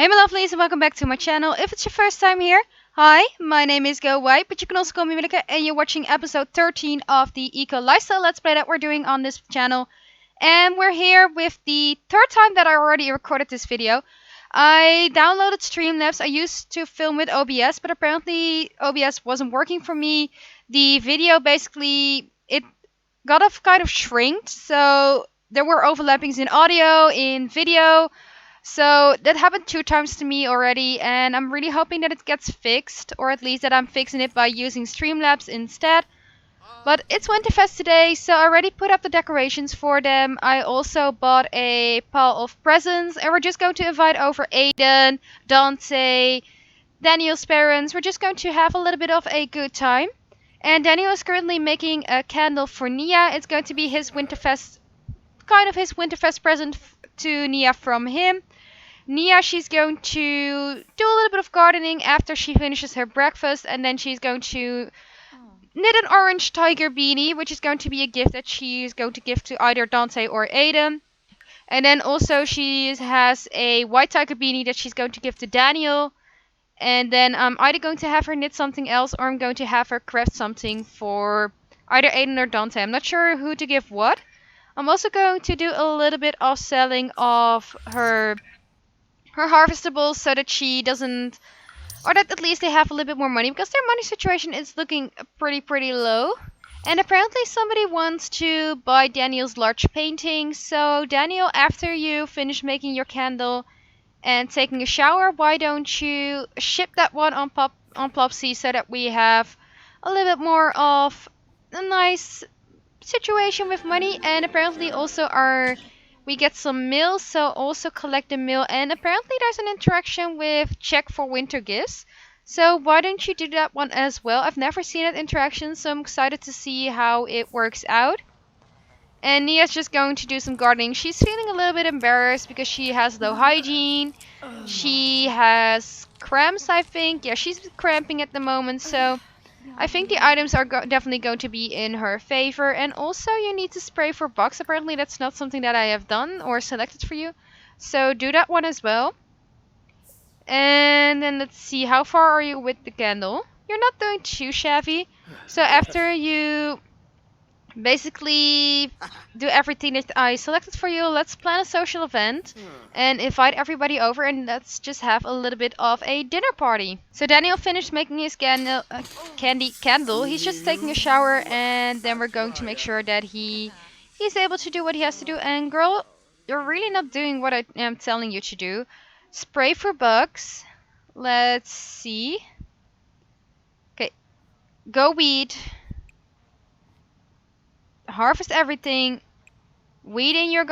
Hey my lovelies and welcome back to my channel. If it's your first time here, hi, my name is Go White, but you can also call me Willeke, and you're watching episode 13 of the Eco Lifestyle Let's Play that we're doing on this channel. And we're here with the third time that I already recorded this video. I downloaded Streamlabs. I used to film with OBS, but apparently OBS wasn't working for me. The video basically, it got off kind of shrinked, so there were overlappings in audio, in video. So that happened 2 times to me already, and I'm really hoping that it gets fixed, or at least that I'm fixing it by using Streamlabs instead. But it's Winterfest today, so I already put up the decorations for them. I also bought a pile of presents, and we're just going to invite over Aiden, Dante, Daniel's parents. We're just going to have a little bit of a good time. And Daniel is currently making a candle for Nia. It's going to be his Winterfest, kind of his Winterfest present to Nia from him. Nia, she's going to do a little bit of gardening after she finishes her breakfast, and then she's going to knit an orange tiger beanie, which is going to be a gift that she's going to give to either Dante or Aiden. And then also she has a white tiger beanie that she's going to give to Daniel. And then I'm either going to have her knit something else, or I'm going to have her craft something for either Aiden or Dante. I'm not sure who to give what. I'm also going to do a little bit of selling of her harvestables so that she doesn't, or that at least they have a little bit more money, because their money situation is looking pretty low. And apparently somebody wants to buy Daniel's large painting. So Daniel, after you finish making your candle and taking a shower, why don't you ship that one on Plopsy so that we have a little bit more of a nice situation with money. And apparently also we get some mail, so also collect the mail. And apparently there's an interaction with check for winter gifts. So why don't you do that one as well? I've never seen that interaction, so I'm excited to see how it works out. And Nia's just going to do some gardening. She's feeling a little bit embarrassed because she has low hygiene. She has cramps, I think. Yeah, she's cramping at the moment, so I think the items are definitely going to be in her favor. And also you need to spray for bugs. Apparently that's not something that I have done or selected for you. So do that one as well. And then let's see, how far are you with the candle? You're not doing too shabby. So after you basically do everything that I selected for you, let's plan a social event and invite everybody over, and let's just have a little bit of a dinner party. So Daniel finished making his candle. He's just taking a shower, and then we're going to make sure that he's able to do what he has to do. And girl, you're really not doing what I am telling you to do. Spray for bugs. Let's see. Okay, go weed. Harvest everything, weed in your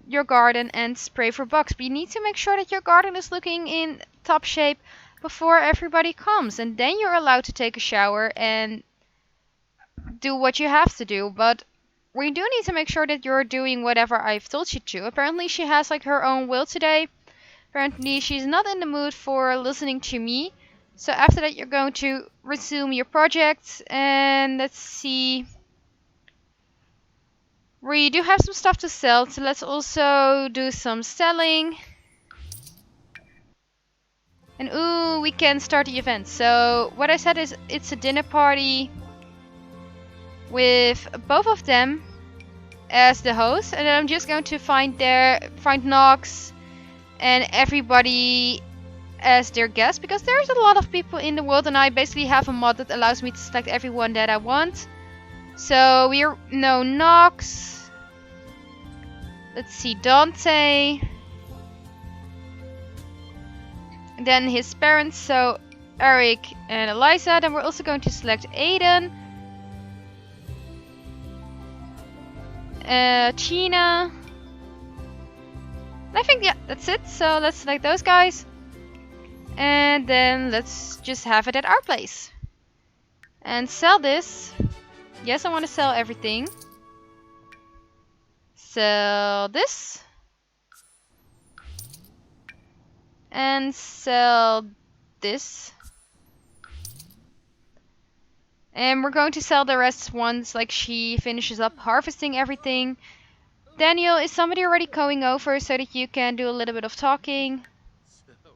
your garden, and spray for bugs. But you need to make sure that your garden is looking in top shape before everybody comes, and then you're allowed to take a shower and do what you have to do. But we do need to make sure that you're doing whatever I've told you to. Apparently she has like her own will today. Apparently she's not in the mood for listening to me. So after that you're going to resume your project, and let's see. We do have some stuff to sell, so let's also do some selling. And ooh, we can start the event. So what I said is it's a dinner party with both of them as the host, and then I'm just going to find Nox and everybody as their guests, because there's a lot of people in the world, and I basically have a mod that allows me to select everyone that I want. So no Nox. Let's see, Dante. And then his parents, so Eric and Eliza. Then we're also going to select Aiden. Tina. And I think, yeah, that's it. So let's select those guys. And then let's just have it at our place. And sell this. Yes, I want to sell everything. Sell this. And sell this. And we're going to sell the rest once like she finishes up harvesting everything. Daniel, is somebody already going over so that you can do a little bit of talking?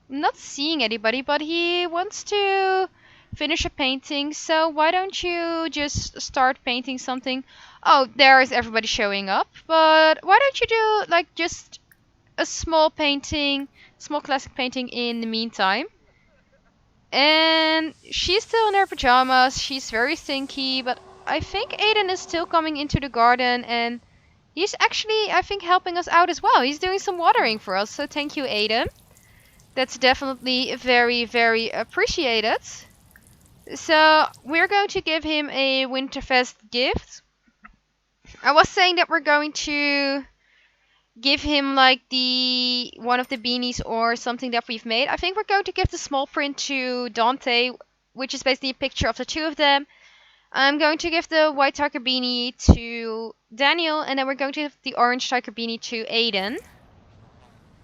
not seeing anybody, but he wants to finish a painting. So why don't you just start painting something? Oh, there is everybody showing up. But why don't you do like just a small painting, small classic painting in the meantime? And she's still in her pajamas. She's very stinky, but I think Aiden is still coming into the garden, and he's actually, I think, helping us out as well. He's doing some watering for us, so thank you, Aiden. That's definitely very, very appreciated. So we're going to give him a Winterfest gift. I was saying that we're going to give him like the one of the beanies or something that we've made. I think we're going to give the small print to Dante, which is basically a picture of the two of them. I'm going to give the white tiger beanie to Daniel, and then we're going to give the orange tiger beanie to Aiden,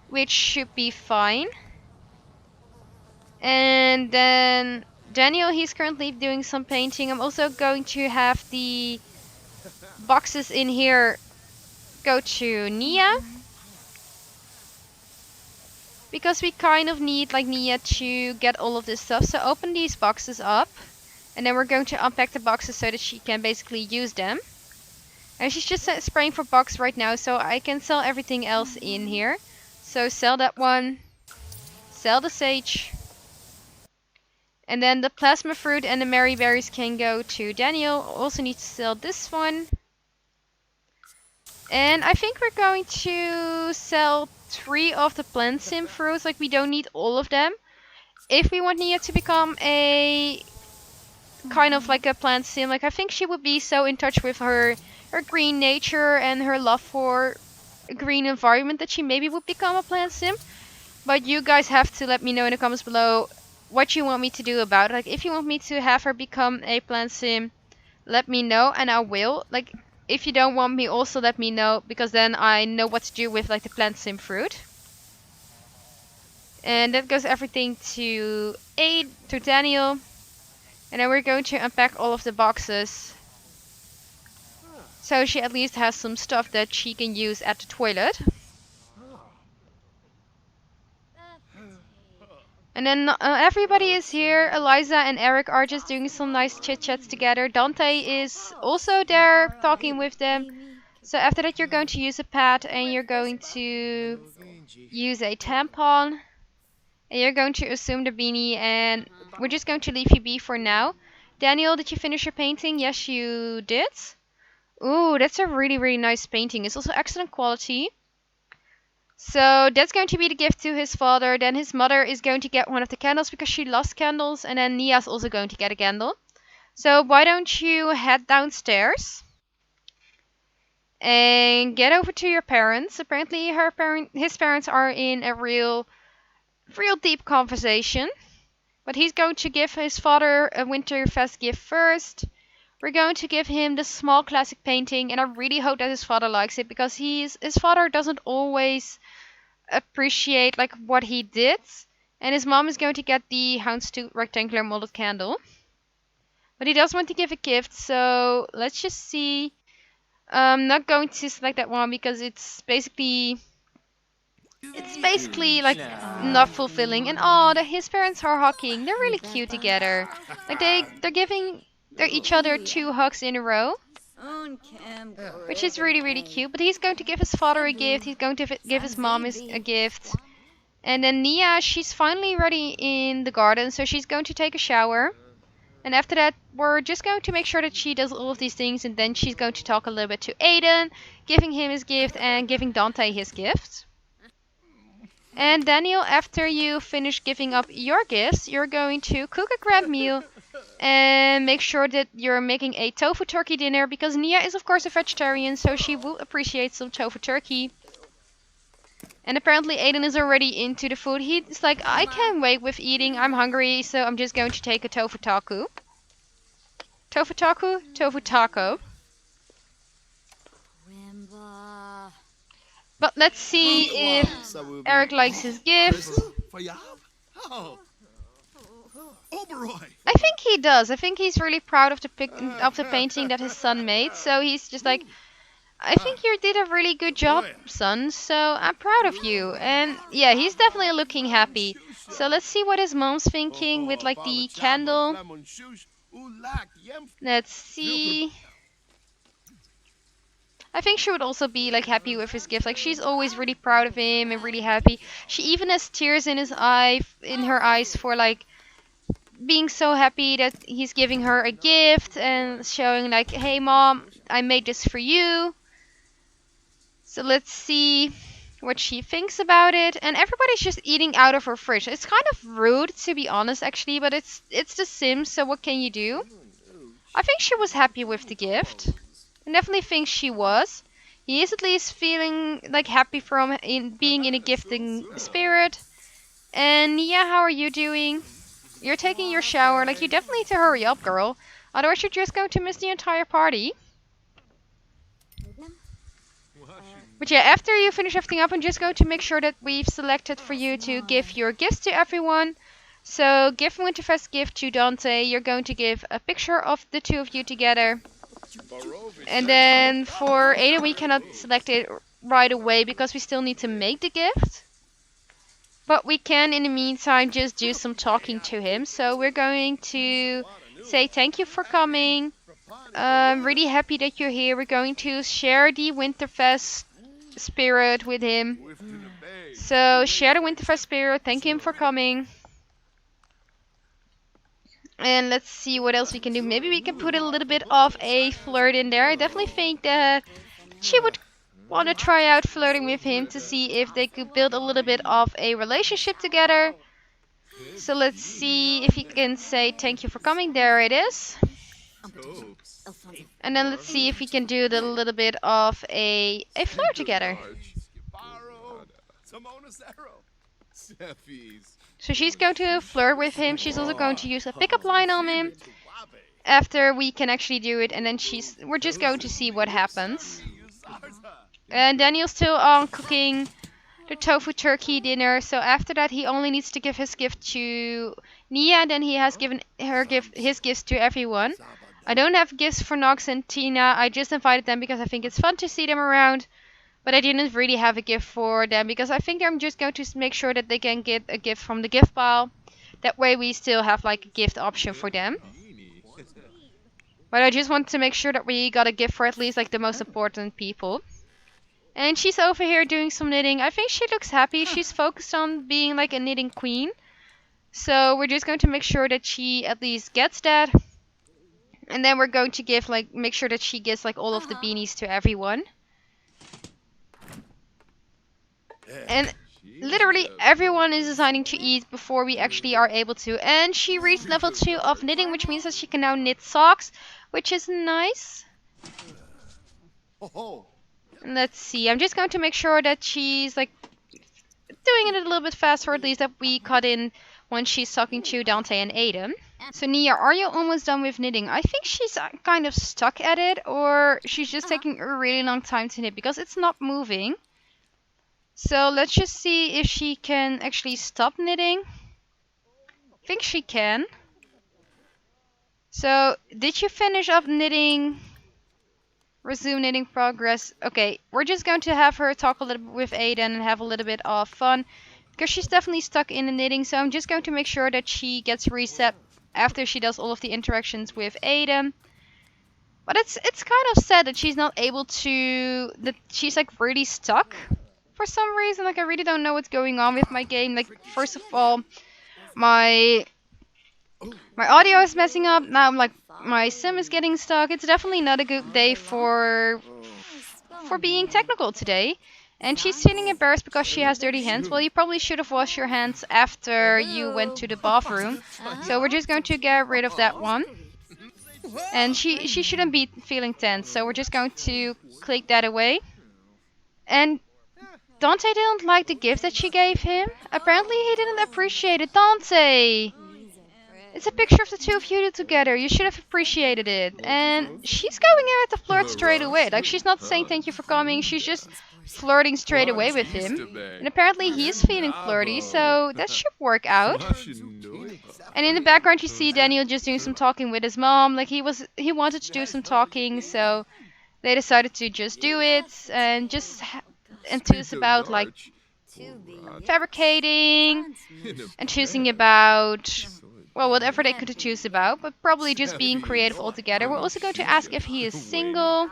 which should be fine. And then Daniel, he's currently doing some painting. I'm also going to have the boxes in here go to Nia, because we kind of need like Nia to get all of this stuff. So open these boxes up, and then we're going to unpack the boxes so that she can basically use them. And she's just spraying for box right now, so I can sell everything else in here. So sell that one, sell the sage, and then the plasma fruit and the Mary berries can go to Daniel. Also need to sell this one. And I think we're going to sell 3 of the plant sim fruits. Like, we don't need all of them. If we want Nia to become a kind of like a plant sim, like I think she would be so in touch with her green nature and her love for a green environment that she maybe would become a plant sim. But you guys have to let me know in the comments below what you want me to do about it. Like, if you want me to have her become a plant sim, let me know and I will. Like, if you don't want me, also let me know, because then I know what to do with like the plant sim fruit. And that goes everything to Daniel. And then we're going to unpack all of the boxes, so she at least has some stuff that she can use at the toilet. And then everybody is here. Eliza and Eric are just doing some nice chit chats together. Dante is also there talking with them. So after that you're going to use a pad, and you're going to use a tampon. And you're going to assume the beanie, and we're just going to leave you be for now. Daniel, did you finish your painting? Yes, you did. Ooh, that's a really, really nice painting. It's also excellent quality. So that's going to be the gift to his father. Then his mother is going to get one of the candles because she lost candles. And then Nia's also going to get a candle. So why don't you head downstairs and get over to your parents. Apparently his parents are in a real deep conversation. But he's going to give his father a Winterfest gift first. We're going to give him the small classic painting, and I really hope that his father likes it, because his father doesn't always appreciate like what he did. And his mom is going to get the houndstooth rectangular molded candle. But he does want to give a gift, so let's just see. I'm not going to select that one because it's basically like not fulfilling. And his parents are hugging. They're really cute together. Like they're giving each other 2 hugs in a row, which is really, really cute. But he's going to give his father a gift. He's going to give his mom a gift. And then Nia, she's finally ready in the garden, so she's going to take a shower. And after that, we're just going to make sure that she does all of these things, and then she's going to talk a little bit to Aiden, giving him his gift and giving Dante his gift. And Daniel, after you finish giving up your gifts, you're going to cook a grand meal and make sure that you're making a tofu turkey dinner, because Nia is of course a vegetarian, so she will appreciate some tofu turkey. And apparently Aiden is already into the food. He's like, I can't wait with eating, I'm hungry, so I'm just going to take a tofu taco. Tofu taco? Tofu taco. But let's see if Eric likes his gift. I think he does. I think he's really proud of the painting that his son made. So he's just like, I think you did a really good job, son. So I'm proud of you. And yeah, he's definitely looking happy. So let's see what his mom's thinking with like the candle. Let's see. I think she would also be like happy with his gift. Like she's always really proud of him and really happy. She even has tears in her eyes for like being so happy that he's giving her a gift and showing like, "Hey mom, I made this for you." So let's see what she thinks about it. And everybody's just eating out of her fridge. It's kind of rude to be honest actually, but it's The Sims, so what can you do? I think she was happy with the gift. I definitely think she was. He is at least feeling like happy from being in a gifting spirit. And yeah, how are you doing? You're taking your shower. Like you definitely need to hurry up, girl. Otherwise you're just going to miss the entire party. But yeah, after you finish everything up, I'm just going to make sure that we've selected for you to give your gifts to everyone. So give Winterfest gift to Dante. You're going to give a picture of the two of you together. And then for Ada, we cannot select it right away because we still need to make the gift. But we can, in the meantime, just do some talking to him. So we're going to say thank you for coming. I'm really happy that you're here. We're going to share the Winterfest spirit with him. So share the Winterfest spirit. Thank him for coming. And let's see what else we can do. Maybe we can put a little bit of a flirt in there. I definitely think that she would want to try out flirting with him to see if they could build a little bit of a relationship together. So let's see if he can say thank you for coming. There it is. And then let's see if we can do a little bit of a flirt together. So she's going to flirt with him. She's also going to use a pickup line on him after we can actually do it. And then we're just going to see what happens. And Daniel's still on cooking the tofu turkey dinner. So after that, he only needs to give his gift to Nia. And then he has given his gifts to everyone. I don't have gifts for Nox and Tina. I just invited them because I think it's fun to see them around. But I didn't really have a gift for them because I think I'm just going to make sure that they can get a gift from the gift pile. That way we still have like a gift option for them. But I just want to make sure that we got a gift for at least like the most important people. And she's over here doing some knitting. I think she looks happy. She's focused on being like a knitting queen. So we're just going to make sure that she at least gets that. And then we're going to make sure that she gives like all of the beanies to everyone. And literally everyone is deciding to eat before we actually are able to. And she reached level 2 of knitting, which means that she can now knit socks, which is nice. And let's see, I'm just going to make sure that she's like doing it a little bit faster, or at least that we cut in when she's talking to Dante and Aiden. So Nia, are you almost done with knitting? I think she's kind of stuck at it, or she's just taking a really long time to knit because it's not moving. So let's just see if she can actually stop knitting. I think she can. So, did you finish up knitting? Resume knitting progress. Okay, we're just going to have her talk a little bit with Aiden and have a little bit of fun. Because she's definitely stuck in the knitting, so I'm just going to make sure that she gets reset after she does all of the interactions with Aiden. But it's kind of sad that she's not able to... that she's like really stuck. For some reason, like I really don't know what's going on with my game. Like first of all, my audio is messing up. Now like my sim is getting stuck. It's definitely not a good day for being technical today. And she's feeling embarrassed because she has dirty hands. Well, you probably should have washed your hands after you went to the bathroom. So we're just going to get rid of that one. And she shouldn't be feeling tense. So we're just going to click that away. And Dante didn't like the gift that she gave him. Apparently he didn't appreciate it. Dante! It's a picture of the two of you together. You should have appreciated it. And she's going in with the flirt straight away. Like she's not saying thank you for coming. She's just flirting straight away with him. And apparently he's feeling flirty, so that should work out. And in the background you see Daniel just doing some talking with his mom. Like he wanted to do some talking, so they decided to just do it and just enthuse about like fabricating and choosing about, well, whatever they could choose about, but probably just being creative altogether. We're also going to ask if he is single,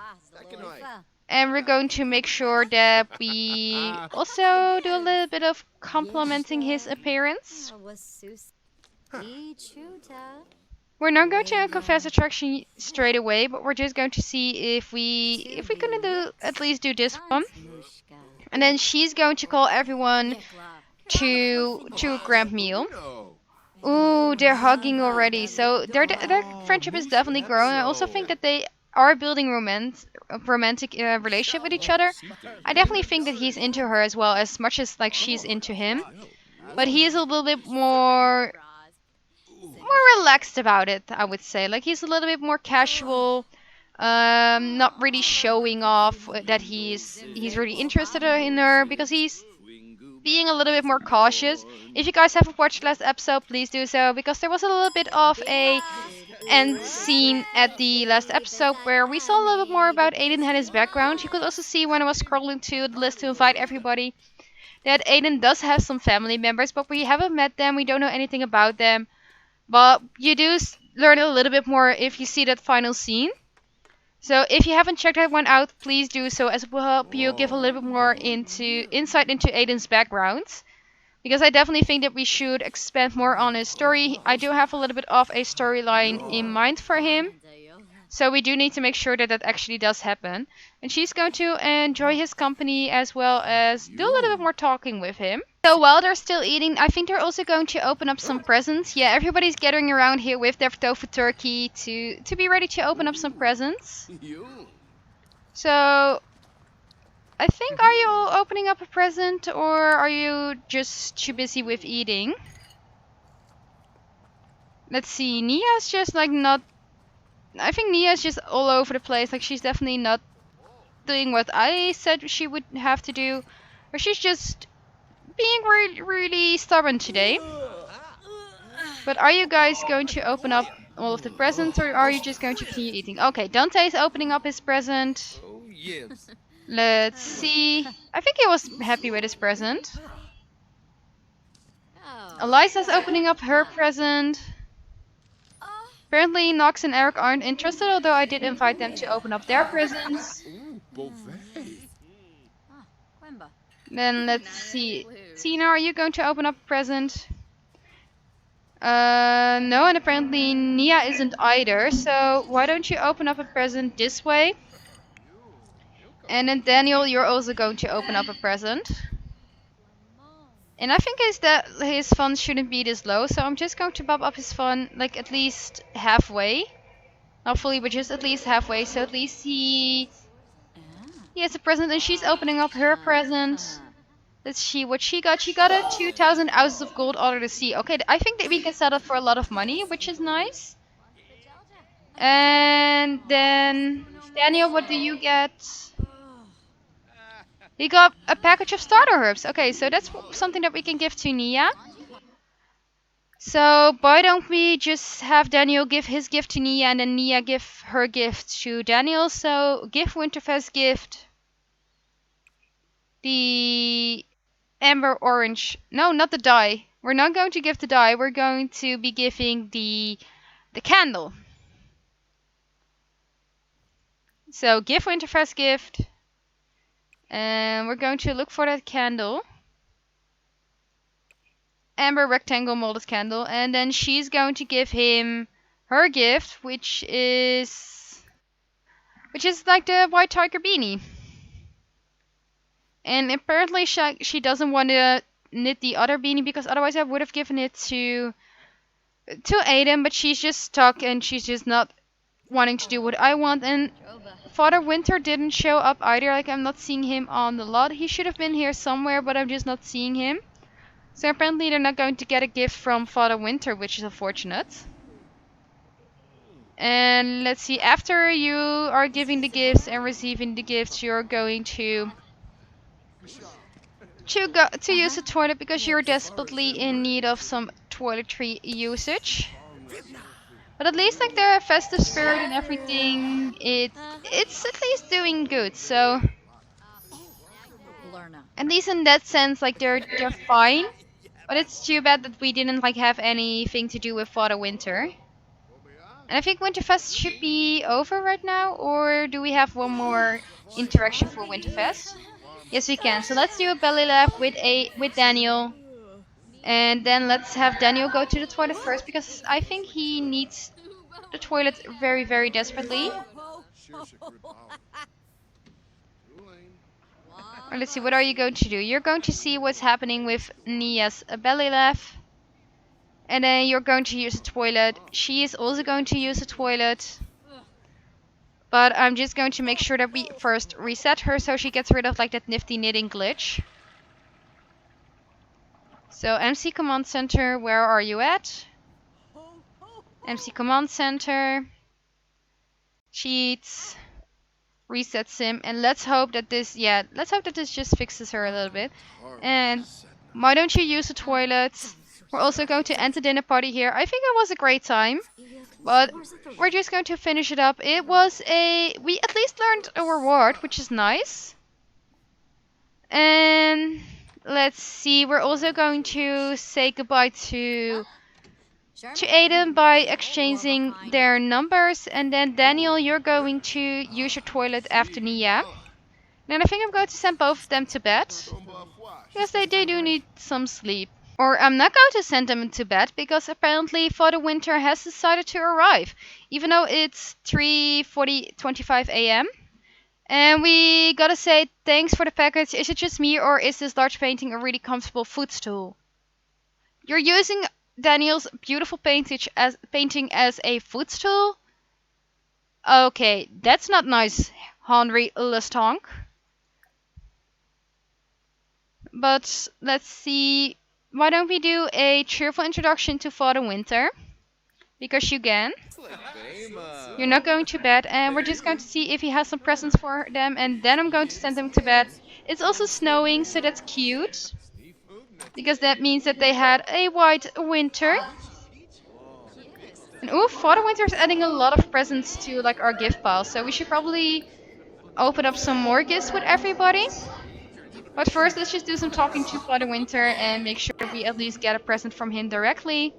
and we're going to make sure that we also do a little bit of complimenting his appearance. We're not going to confess attraction straight away, but we're just going to see if we can do at least do this one. And then she's going to call everyone to a grand meal. Ooh, they're hugging already. So their friendship is definitely growing. I also think that they are building a romantic relationship with each other. I definitely think that he's into her as much as like she's into him. But he is a little bit more relaxed about it, I would say. Like he's a little bit more casual, not really showing off that he's really interested in her because he's being a little bit more cautious. If you guys haven't watched last episode, please do so because there was a little bit of a end scene at the last episode where we saw a little bit more about Aiden and his background. You could also see when I was scrolling to the list to invite everybody that Aiden does have some family members, but we haven't met them. We don't know anything about them. But you do learn a little bit more if you see that final scene. So if you haven't checked that one out, please do so, as it will help you give a little bit more insight into Aiden's background. Because I definitely think that we should expand more on his story. I do have a little bit of a storyline in mind for him. So we do need to make sure that that actually does happen. And she's going to enjoy his company as well as do a little bit more talking with him. So while they're still eating, I think they're also going to open up some presents. Yeah, everybody's gathering around here with their tofu turkey to be ready to open up some presents. So I think, are you all opening up a present or are you just too busy with eating? Let's see, Nia's just like not... I think Nia's just all over the place. Like she's definitely not doing what I said she would have to do. Or she's just being really stubborn today. But are you guys going to open up all of the presents or are you just going to continue eating? Okay, Dante is opening up his present. Let's see. I think he was happy with his present. Eliza's opening up her present. Apparently, Nox and Eric aren't interested, although I did invite them to open up their presents. Then let's see. Tina, are you going to open up a present? No, and apparently Nia isn't either. So why don't you open up a present this way? And then Daniel, you're also going to open up a present. And I think his fun shouldn't be this low, so I'm just going to bump up his fun like at least halfway. Not fully, but just at least halfway, so at least he has a present and she's opening up her present. Let's see what she got. She got a 2,000 ounces of gold under the sea. Okay, I think that we can sell it for a lot of money, which is nice. And then, Daniel, what do you get? He got a package of starter herbs. Okay, so that's something that we can give to Nia. So why don't we just have Daniel give his gift to Nia and then Nia give her gift to Daniel. So give Winterfest gift the amber orange. No, not the dye. We're not going to give the dye. We're going to be giving the candle. So give Winterfest gift. And we're going to look for that candle. Amber rectangle molded candle. And then she's going to give him her gift, which is like the white tiger beanie. And apparently she doesn't want to knit the other beanie because otherwise I would have given it to Aiden, but she's just stuck and she's just not wanting to do what I want. And Father Winter didn't show up either. Like I'm not seeing him on the lot. He should have been here somewhere, but I'm just not seeing him. So apparently they're not going to get a gift from Father Winter, which is unfortunate. And let's see, after you are giving the gifts and receiving the gifts, you're going to use the toilet because you're desperately in need of some toiletry usage. But at least like the festive spirit and everything, it's at least doing good. So, At least in that sense, like they're fine. But it's too bad that we didn't like have anything to do with Father Winter. And I think Winterfest should be over right now, or do we have one more interaction for Winterfest? Yes, we can. So let's do a belly laugh with Daniel, and then let's have Daniel go to the toilet first because I think he needs the toilet very, very desperately. Or let's see, what are you going to do? You're going to see what's happening with Nia's belly laugh. And then you're going to use the toilet. She is also going to use the toilet. But I'm just going to make sure that we first reset her so she gets rid of like that nifty knitting glitch. So MC Command Center, where are you at? MC Command Center. Cheats. Reset sim. And let's hope that this, let's hope that this just fixes her a little bit. And why don't you use the toilets? We're also going to end the dinner party here. I think it was a great time. But we're just going to finish it up. We at least learned a reward, which is nice. And let's see, we're also going to say goodbye to Aiden by exchanging their numbers. And then Daniel, you're going to use your toilet after Nia. And I think I'm going to send both of them to bed. Because they do need some sleep. Or I'm not going to send them to bed because apparently Father Winter has decided to arrive. Even though it's 3:25 a.m. And we gotta say thanks for the package. Is it just me or is this large painting a really comfortable footstool? You're using Daniel's beautiful painting as a footstool? Okay, that's not nice, Henry Lestonk. But let's see. Why don't we do a cheerful introduction to Father Winter? Because you can. You're not going to bed, and we're just going to see if he has some presents for them, and then I'm going to send them to bed. It's also snowing, so that's cute. Because that means that they had a white winter. And ooh, Father Winter is adding a lot of presents to like our gift pile, so we should probably open up some more gifts with everybody. But first, let's just do some talking to Father Winter and make sure we at least get a present from him directly.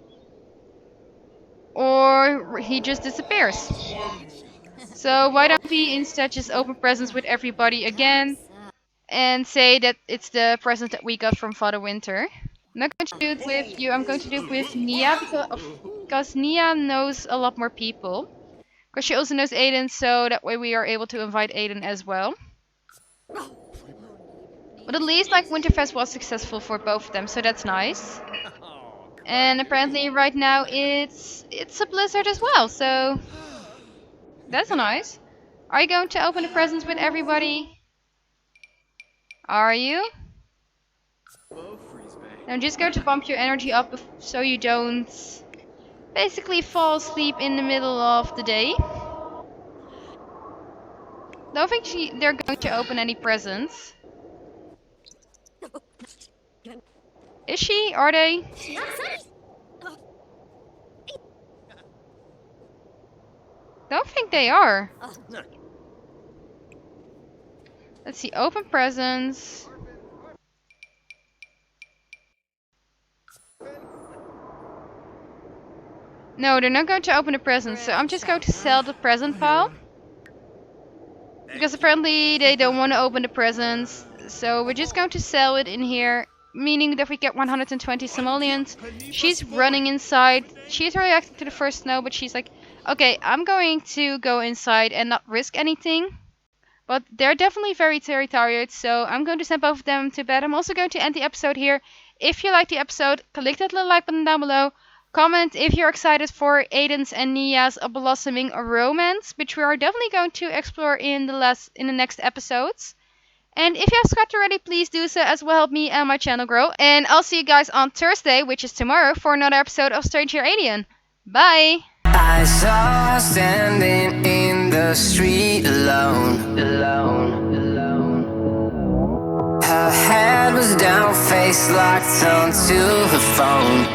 Or he just disappears. So why don't we instead just open presents with everybody again and say that it's the present that we got from Father Winter. I'm not going to do it with you, I'm going to do it with Nia because Nia knows a lot more people. Because she also knows Aiden, so that way we are able to invite Aiden as well. But at least like Winterfest was successful for both of them, so that's nice. And apparently right now it's a blizzard as well, so that's nice. Are you going to open the presents with everybody? Are you? I'm just going to bump your energy up so you don't basically fall asleep in the middle of the day. Don't think they're going to open any presents. Is she? Are they? Don't think they are. Let's see, open presents. No, they're not going to open the presents, so I'm just going to sell the present pile. Because apparently they don't want to open the presents, so we're just going to sell it in here, meaning that we get 120 simoleons. She's running inside. She's reacting to the first snow, but she's like, okay, I'm going to go inside and not risk anything. But they're definitely very, very tired, so I'm going to send both of them to bed. I'm also going to end the episode here. If you liked the episode, click that little like button down below. Comment if you're excited for Aiden's and Nia's blossoming romance, which we are definitely going to explore in the next episodes. And if you have subscribed already, please do so, as will help me and my channel grow. And I'll see you guys on Thursday, which is tomorrow, for another episode of Stranger Alien. Bye! I saw her standing in the street alone. Her head was down, face locked onto her phone.